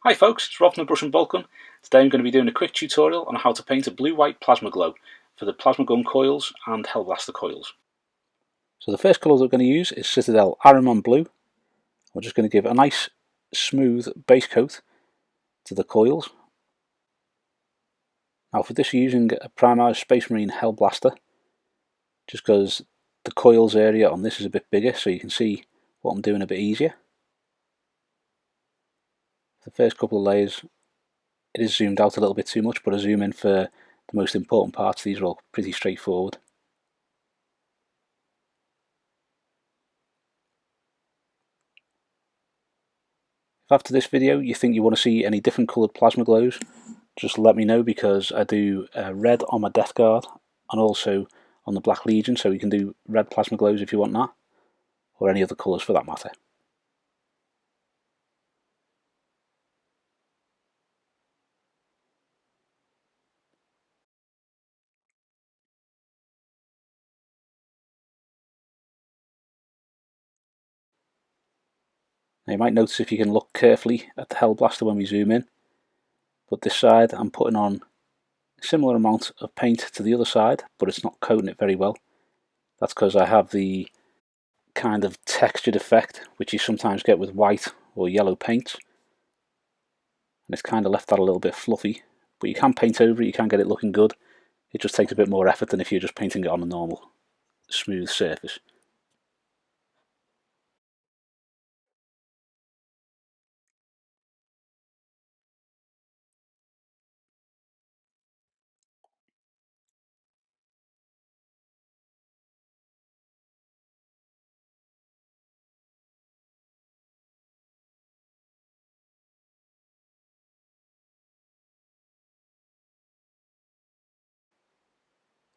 Hi folks, it's Rob from the Brush and Vulcan. Today I'm going to be doing a quick tutorial on how to paint a blue-white plasma glow for the plasma gun coils and Hellblaster coils. So the first colour that we're going to use is Citadel Iron blue. We're just going to give a nice smooth base coat to the coils. Now for this, we're using a Primaris Space Marine Hellblaster, just because the coils area on this is a bit bigger, so you can see what I'm doing a bit easier. The first couple of layers, it is zoomed out a little bit too much, but I zoom in for the most important parts. These are all pretty straightforward. If after this video you think you want to see any different coloured plasma glows, just let me know, because I do red on my Death Guard and also on the Black Legion, so you can do red plasma glows if you want that, or any other colours for that matter. Now you might notice, if you can look carefully at the Hellblaster when we zoom in, but this side I'm putting on a similar amount of paint to the other side, but it's not coating it very well. That's because I have the kind of textured effect which you sometimes get with white or yellow paints, and it's kind of left that a little bit fluffy, but you can paint over it, you can get it looking good. It just takes a bit more effort than if you're just painting it on a normal smooth surface.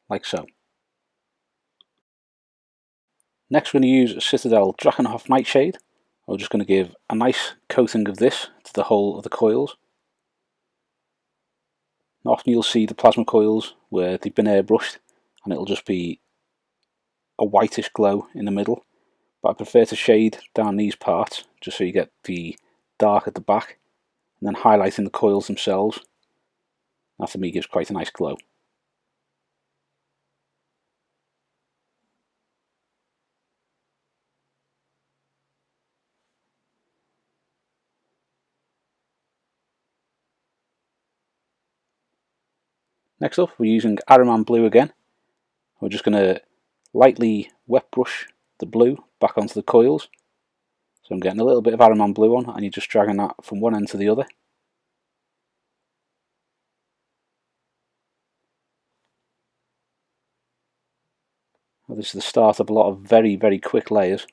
Like so. Next we're going to use Citadel Drakenhof Nightshade. We're just going to give a nice coating of this to the whole of the coils. Now, often you'll see the plasma coils where they've been airbrushed and it'll just be a whitish glow in the middle, but I prefer to shade down these parts just so you get the dark at the back, and then highlighting the coils themselves. That for me gives quite a nice glow. Next up, we're using Ahriman blue again. We're just going to lightly wet brush the blue back onto the coils. So I'm getting a little bit of Ahriman blue on, and you're just dragging that from one end to the other. Now, this is the start of a lot of very, very quick layers.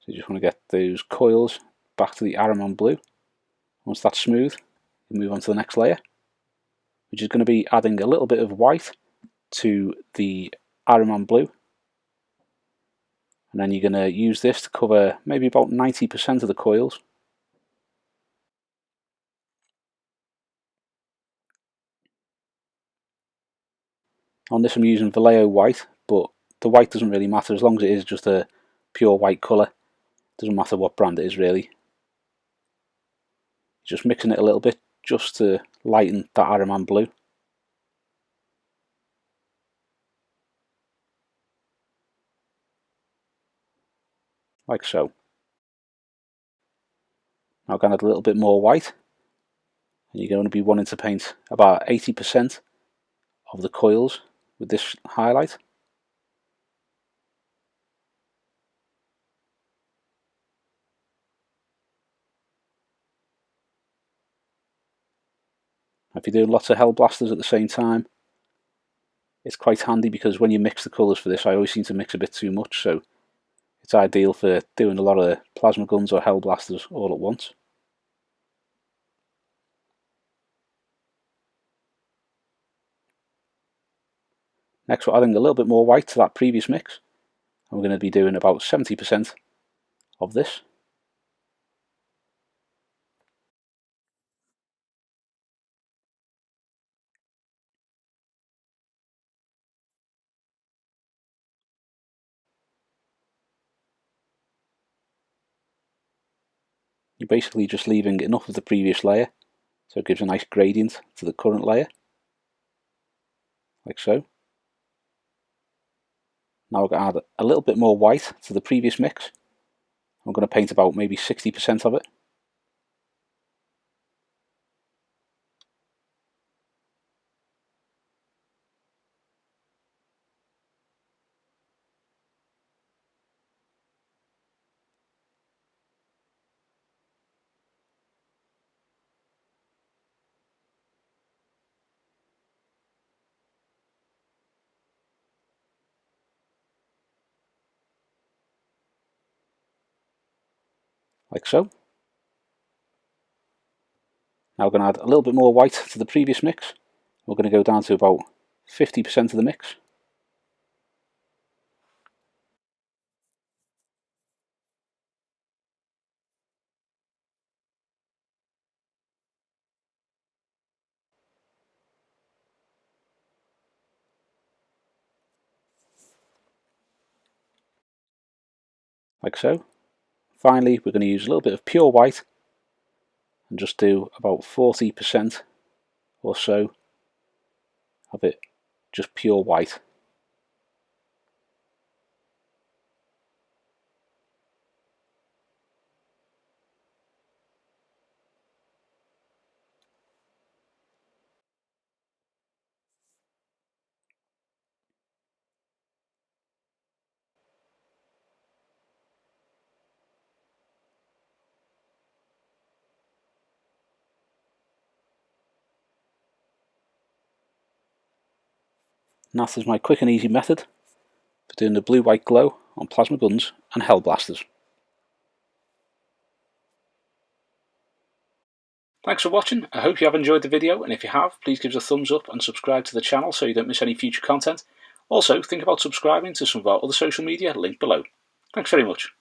So you just want to get those coils back to the Ahriman blue. Once that's smooth, you move on to the next layer, which is going to be adding a little bit of white to the Ahriman blue. And then you're going to use this to cover maybe about 90% of the coils. On this I'm using Vallejo White, but the white doesn't really matter as long as it is just a pure white colour. Doesn't matter what brand it is really. Just mixing it a little bit just to lighten that Ahriman blue. Like so. Now I'm going to add a little bit more white, and you're going to be wanting to paint about 80% of the coils with this highlight. If you're doing lots of Hellblasters at the same time, it's quite handy, because when you mix the colours for this, I always seem to mix a bit too much, so it's ideal for doing a lot of plasma guns or Hellblasters all at once. Next we're adding a little bit more white to that previous mix, and we're going to be doing about 70% of this. You're basically just leaving enough of the previous layer so it gives a nice gradient to the current layer, like so. Now we're going to add a little bit more white to the previous mix. I'm going to paint about maybe 60% of it. Like so. Now we're going to add a little bit more white to the previous mix. We're going to go down to about 50% of the mix. Like so. Finally, we're going to use a little bit of pure white and just do about 40% or so of it just pure white. And that is my quick and easy method for doing the blue-white glow on plasma guns and hell blasters. Thanks for watching. I hope you have enjoyed the video, and if you have, please give us a thumbs up and subscribe to the channel so you don't miss any future content. Also, think about subscribing to some of our other social media linked below. Thanks very much.